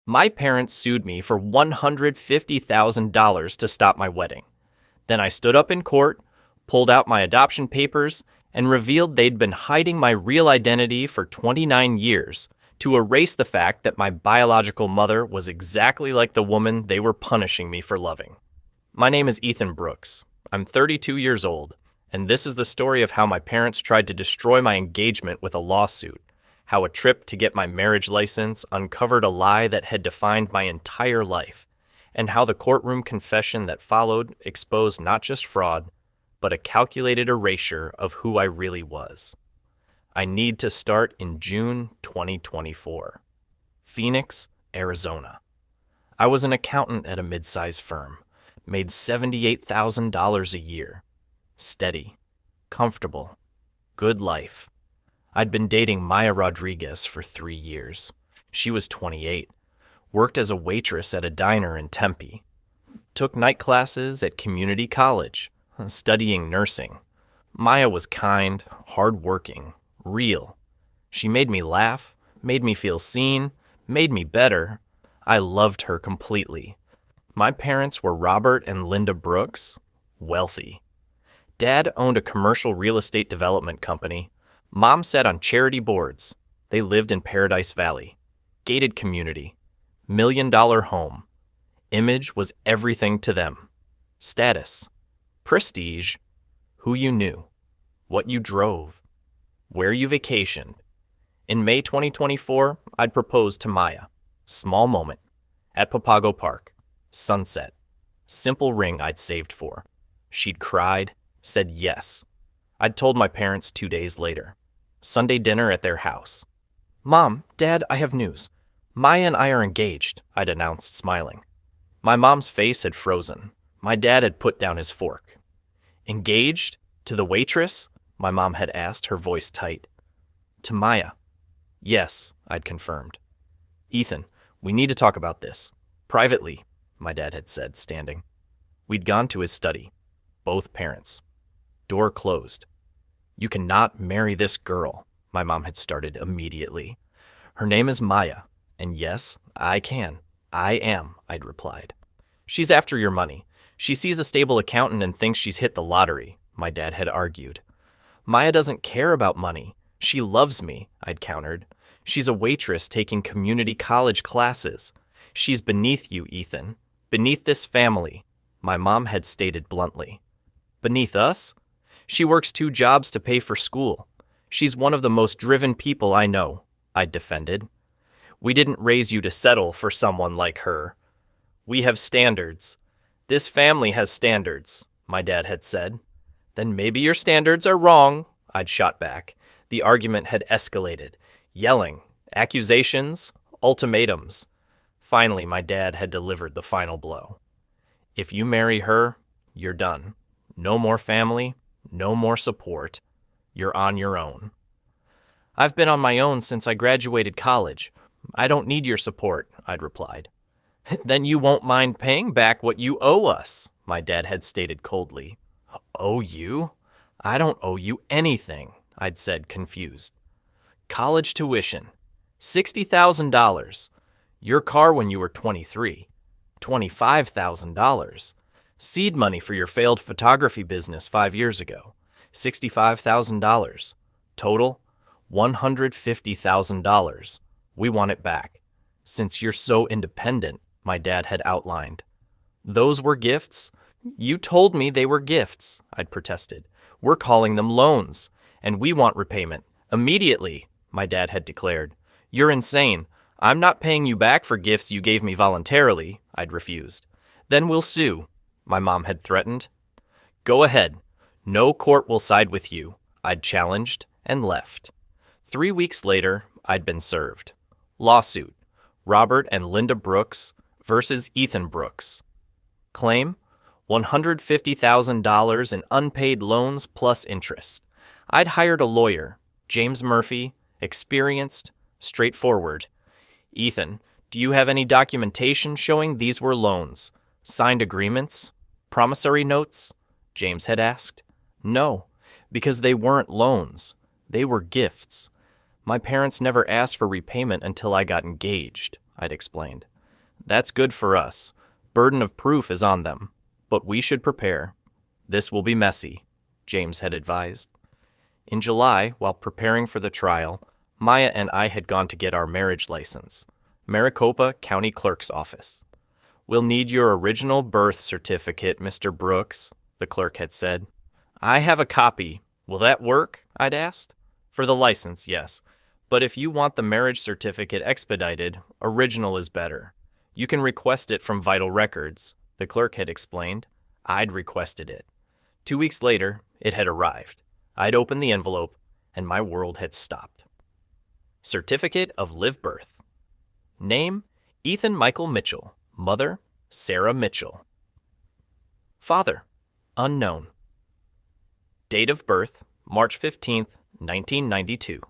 My parents sued me for $150,000 to stop my wedding. Then I stood up in court, pulled out my adoption papers, and revealed they'd been hiding my real identity for 29 years to erase the fact that my biological mother was exactly like the woman they were punishing me for loving. My name is Ethan Brooks. I'm 32 years old, and this is the story of how my parents tried to destroy my engagement with a lawsuit, how a trip to get my marriage license uncovered a lie that had defined my entire life, and how the courtroom confession that followed exposed not just fraud, but a calculated erasure of who I really was. I need to start in June 2024. Phoenix, Arizona. I was an accountant at a mid-sized firm, made $78,000 a year. Steady, comfortable, good life. I'd been dating Maya Rodriguez for 3 years. She was 28, worked as a waitress at a diner in Tempe, took night classes at community college, studying nursing. Maya was kind, hardworking, real. She made me laugh, made me feel seen, made me better. I loved her completely. My parents were Robert and Linda Brooks, wealthy. Dad owned a commercial real estate development company. Mom sat on charity boards. They lived in Paradise Valley. Gated community. $1 million home. Image was everything to them. Status. Prestige. Who you knew. What you drove. Where you vacationed. In May 2024, I'd proposed to Maya. Small moment. At Papago Park. Sunset. Simple ring I'd saved for. She'd cried, said yes. I'd told my parents 2 days later. Sunday dinner at their house. Mom, Dad, I have news. Maya and I are engaged, I'd announced, smiling. My mom's face had frozen. My dad had put down his fork. Engaged? To the waitress? My mom had asked, her voice tight. To Maya. Yes, I'd confirmed. Ethan, we need to talk about this. Privately, my dad had said, standing. We'd gone to his study. Both parents. Door closed. You cannot marry this girl, my mom had started immediately. Her name is Maya, and yes, I can. I am, I'd replied. She's after your money. She sees a stable accountant and thinks she's hit the lottery, my dad had argued. Maya doesn't care about money. She loves me, I'd countered. She's a waitress taking community college classes. She's beneath you, Ethan. Beneath this family, my mom had stated bluntly. Beneath us? She works 2 jobs to pay for school. She's one of the most driven people I know, I'd defended. We didn't raise you to settle for someone like her. We have standards. This family has standards, my dad had said. Then maybe your standards are wrong, I'd shot back. The argument had escalated. Yelling, accusations, ultimatums. Finally, my dad had delivered the final blow. If you marry her, you're done. No more family, no more support. You're on your own. I've been on my own since I graduated college. I don't need your support, I'd replied. Then you won't mind paying back what you owe us, my dad had stated coldly. Owe you? I don't owe you anything, I'd said, confused. College tuition. $60,000. Your car when you were 23. $25,000. Seed money for your failed photography business 5 years ago. $65,000. Total, $150,000. We want it back. Since you're so independent, my dad had outlined. Those were gifts? You told me they were gifts, I'd protested. We're calling them loans, and we want repayment. Immediately, my dad had declared. You're insane. I'm not paying you back for gifts you gave me voluntarily, I'd refused. Then we'll sue, my mom had threatened. Go ahead. No court will side with you, I'd challenged, and left. 3 weeks later, I'd been served. Lawsuit. Robert and Linda Brooks versus Ethan Brooks. Claim? $150,000 in unpaid loans plus interest. I'd hired a lawyer, James Murphy, experienced, straightforward. Ethan, do you have any documentation showing these were loans? Signed agreements? Promissory notes? James had asked. No, because they weren't loans. They were gifts. My parents never asked for repayment until I got engaged, I'd explained. That's good for us. Burden of proof is on them. But we should prepare. This will be messy, James had advised. In July, while preparing for the trial, Maya and I had gone to get our marriage license. Maricopa County Clerk's Office. We'll need your original birth certificate, Mr. Brooks, the clerk had said. I have a copy. Will that work? I'd asked. For the license, yes. But if you want the marriage certificate expedited, original is better. You can request it from Vital Records, the clerk had explained. I'd requested it. 2 weeks later, it had arrived. I'd opened the envelope, and my world had stopped. Certificate of Live Birth. Name, Ethan Michael Mitchell. Mother, Sarah Mitchell. Father, unknown. Date of birth, March 15th, 1992.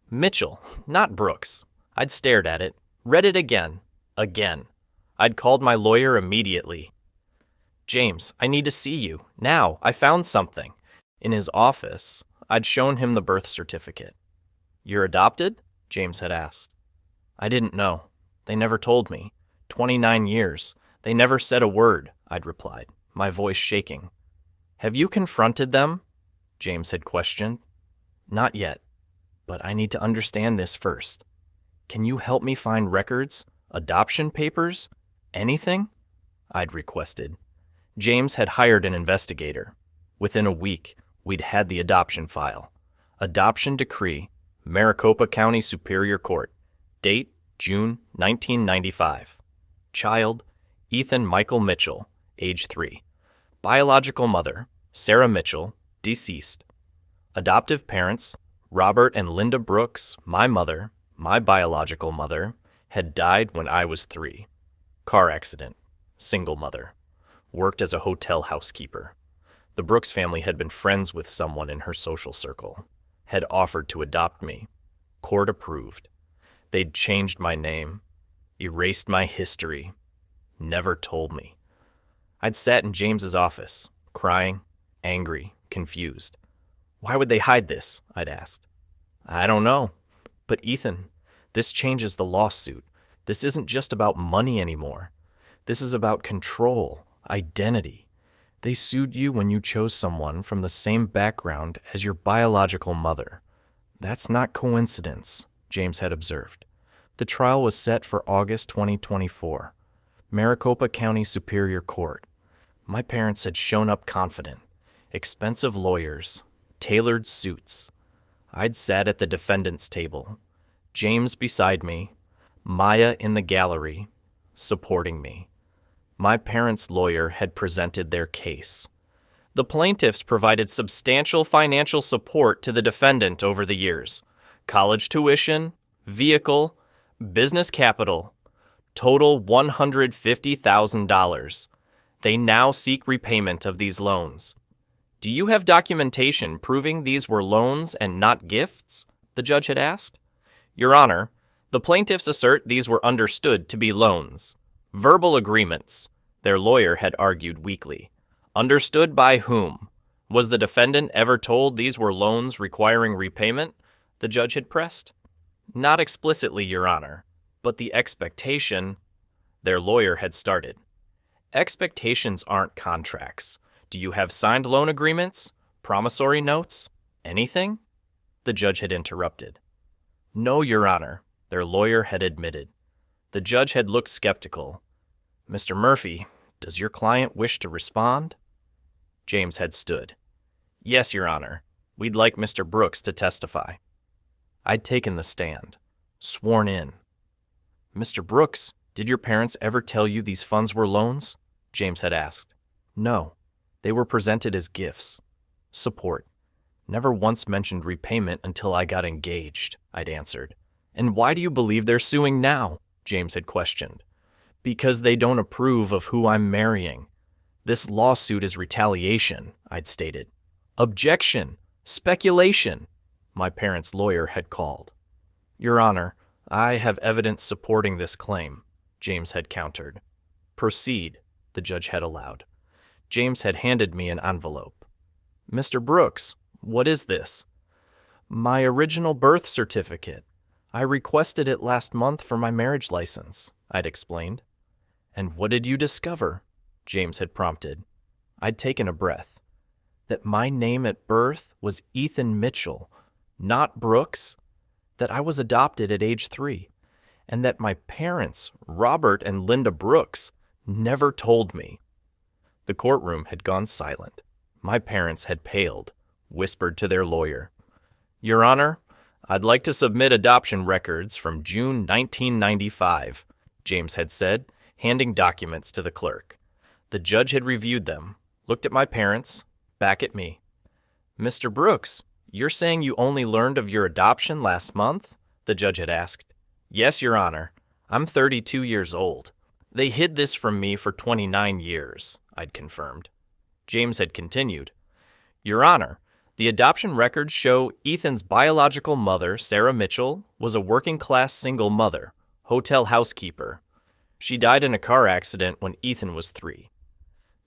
Mitchell, not Brooks. I'd stared at it, read it again. I'd called my lawyer immediately. James, I need to see you. Now, I found something. In his office, I'd shown him the birth certificate. You're adopted? James had asked. I didn't know. They never told me. 29 years. They never said a word, I'd replied, my voice shaking. Have you confronted them? James had questioned. Not yet, but I need to understand this first. Can you help me find records, adoption papers, anything? I'd requested. James had hired an investigator. Within a week, we'd had the adoption file. Adoption decree, Maricopa County Superior Court. Date, June 1995. Child, Ethan Michael Mitchell, age 3. Biological mother, Sarah Mitchell, deceased. Adoptive parents, Robert and Linda Brooks, my mother, my biological mother, had died when I was 3. Car accident, single mother. Worked as a hotel housekeeper. The Brooks family had been friends with someone in her social circle. Had offered to adopt me. Court approved. They'd changed my name. Erased my history. Never told me. I'd sat in James's office, crying, angry, confused. Why would they hide this? I'd asked. I don't know. But Ethan, this changes the lawsuit. This isn't just about money anymore. This is about control, identity. They sued you when you chose someone from the same background as your biological mother. That's not coincidence, James had observed. The trial was set for August 2024. Maricopa County Superior Court. My parents had shown up confident. Expensive lawyers. Tailored suits. I'd sat at the defendant's table. James beside me. Maya in the gallery, supporting me. My parents' lawyer had presented their case. The plaintiffs provided substantial financial support to the defendant over the years. College tuition, vehicle, business capital, total $150,000. They now seek repayment of these loans. Do you have documentation proving these were loans and not gifts? The judge had asked. Your Honor, the plaintiffs assert these were understood to be loans. Verbal agreements, their lawyer had argued weakly. Understood by whom? Was the defendant ever told these were loans requiring repayment? The judge had pressed. Not explicitly, Your Honor, but the expectation, their lawyer had started. Expectations aren't contracts. Do you have signed loan agreements? Promissory notes? Anything? The judge had interrupted. No, Your Honor, their lawyer had admitted. The judge had looked skeptical. Mr. Murphy, does your client wish to respond? James had stood. Yes, Your Honor. We'd like Mr. Brooks to testify. I'd taken the stand. Sworn in. Mr. Brooks, did your parents ever tell you these funds were loans? James had asked. No. They were presented as gifts. Support. Never once mentioned repayment until I got engaged, I'd answered. And why do you believe they're suing now? James had questioned. Because they don't approve of who I'm marrying. This lawsuit is retaliation, I'd stated. Objection. Speculation, my parents' lawyer had called. Your Honor, I have evidence supporting this claim, James had countered. Proceed, the judge had allowed. James had handed me an envelope. Mr. Brooks, what is this? My original birth certificate. I requested it last month for my marriage license. I'd explained. And what did you discover? James had prompted. I'd taken a breath. That my name at birth was Ethan Mitchell, not Brooks. That I was adopted at age 3. And that my parents, Robert and Linda Brooks, never told me. The courtroom had gone silent. My parents had paled, whispered to their lawyer. Your Honor, I'd like to submit adoption records from June 1995, James had said, handing documents to the clerk. The judge had reviewed them, looked at my parents, back at me. Mr. Brooks, you're saying you only learned of your adoption last month? The judge had asked. Yes, Your Honor. I'm 32 years old. They hid this from me for 29 years, I'd confirmed. James had continued. Your Honor, the adoption records show Ethan's biological mother, Sarah Mitchell, was a working-class single mother, hotel housekeeper. She died in a car accident when Ethan was 3.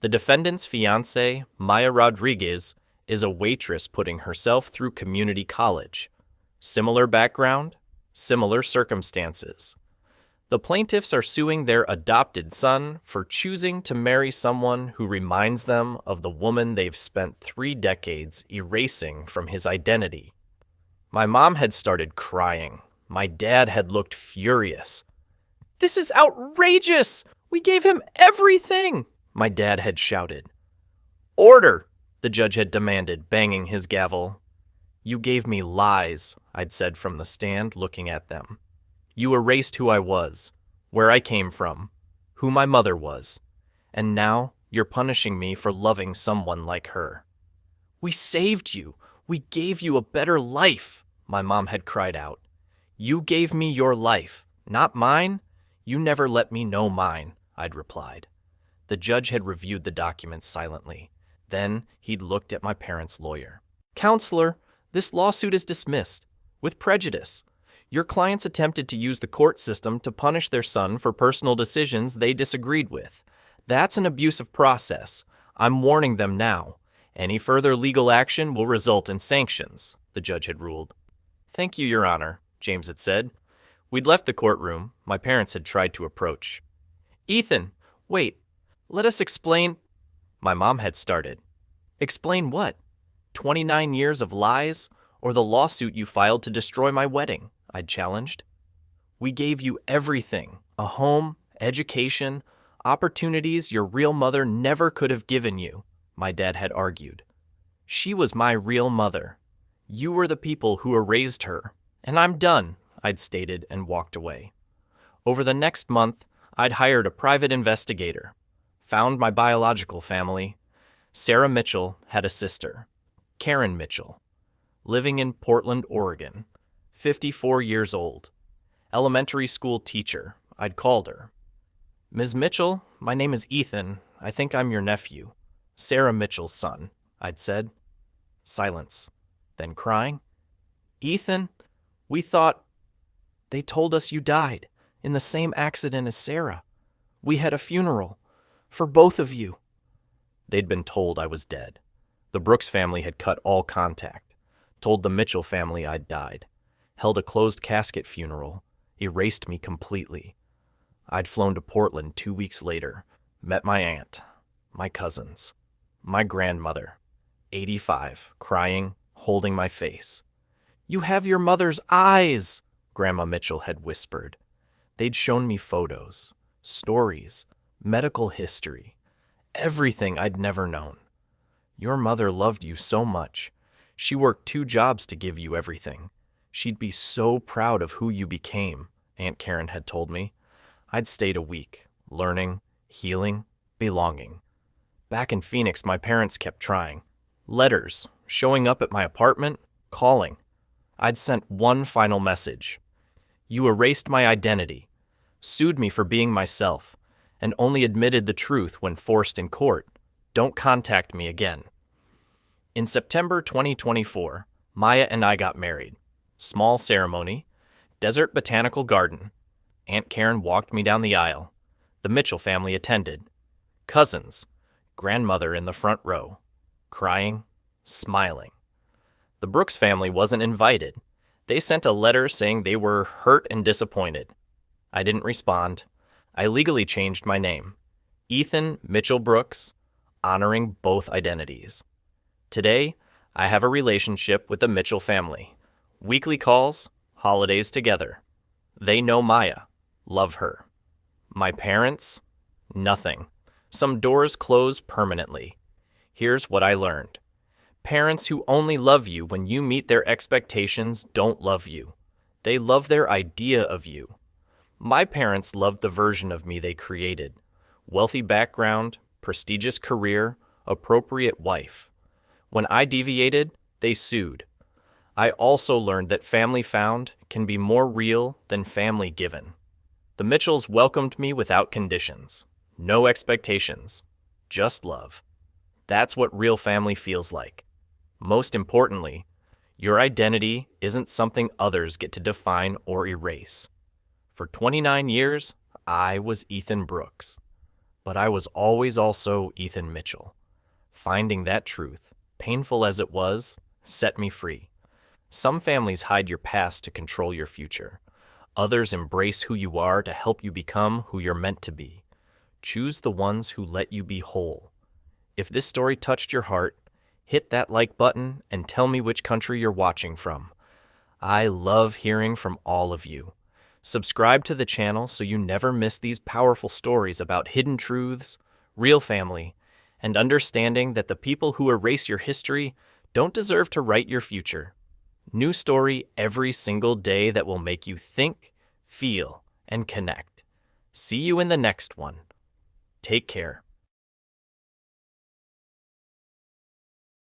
The defendant's fiancée, Maya Rodriguez, is a waitress putting herself through community college. Similar background, similar circumstances. The plaintiffs are suing their adopted son for choosing to marry someone who reminds them of the woman they've spent 3 decades erasing from his identity. My mom had started crying. My dad had looked furious. This is outrageous! We gave him everything! My dad had shouted. Order! The judge had demanded, banging his gavel. You gave me lies, I'd said from the stand, looking at them. You erased who I was, where I came from, who my mother was, and now you're punishing me for loving someone like her. We saved you. We gave you a better life, my mom had cried out. You gave me your life, not mine. You never let me know mine, I'd replied. The judge had reviewed the documents silently. Then he'd looked at my parents' lawyer. Counselor, this lawsuit is dismissed, with prejudice. Your clients attempted to use the court system to punish their son for personal decisions they disagreed with. That's an abusive process. I'm warning them now. Any further legal action will result in sanctions, the judge had ruled. Thank you, Your Honor, James had said. We'd left the courtroom. My parents had tried to approach. Ethan, wait. Let us explain. My mom had started. Explain what? 29 years of lies? Or the lawsuit you filed to destroy my wedding? I'd challenged. We gave you everything. A home, education, opportunities your real mother never could have given you, my dad had argued. She was my real mother. You were the people who erased her. And I'm done, I'd stated and walked away. Over the next month, I'd hired a private investigator. Found my biological family. Sarah Mitchell had a sister, Karen Mitchell, living in Portland, Oregon, 54 years old. Elementary school teacher, I'd called her. Ms. Mitchell, my name is Ethan. I think I'm your nephew. Sarah Mitchell's son, I'd said. Silence. Then crying. Ethan, we thought... They told us you died in the same accident as Sarah. We had a funeral. For both of you. They'd been told I was dead. The Brooks family had cut all contact. Told the Mitchell family I'd died. Held a closed casket funeral. Erased me completely. I'd flown to Portland 2 weeks later. Met my aunt. My cousins. My grandmother. 85, crying, holding my face. You have your mother's eyes, Grandma Mitchell had whispered. They'd shown me photos, stories, medical history, everything I'd never known. Your mother loved you so much. She worked 2 jobs to give you everything. She'd be so proud of who you became, Aunt Karen had told me. I'd stayed a week, learning, healing, belonging. Back in Phoenix, my parents kept trying. Letters, showing up at my apartment, calling. I'd sent one final message. You erased my identity, sued me for being myself, and only admitted the truth when forced in court. Don't contact me again. In September 2024, Maya and I got married. Small ceremony, Desert Botanical Garden. Aunt Karen walked me down the aisle. The Mitchell family attended. Cousins, grandmother in the front row, crying, smiling. The Brooks family wasn't invited. They sent a letter saying they were hurt and disappointed. I didn't respond. I legally changed my name, Ethan Mitchell Brooks, honoring both identities. Today, I have a relationship with the Mitchell family. Weekly calls, holidays together. They know Maya, love her. My parents? Nothing. Some doors close permanently. Here's what I learned. Parents who only love you when you meet their expectations don't love you. They love their idea of you. My parents loved the version of me they created. Wealthy background, prestigious career, appropriate wife. When I deviated, they sued. I also learned that family found can be more real than family given. The Mitchells welcomed me without conditions. No expectations. Just love. That's what real family feels like. Most importantly, your identity isn't something others get to define or erase. For 29 years, I was Ethan Brooks. But I was always also Ethan Mitchell. Finding that truth, painful as it was, set me free. Some families hide your past to control your future. Others embrace who you are to help you become who you're meant to be. Choose the ones who let you be whole. If this story touched your heart, hit that like button and tell me which country you're watching from. I love hearing from all of you. Subscribe to the channel so you never miss these powerful stories about hidden truths, real family, and understanding that the people who erase your history don't deserve to write your future. New story every single day that will make you think, feel, and connect. See you in the next one. Take care.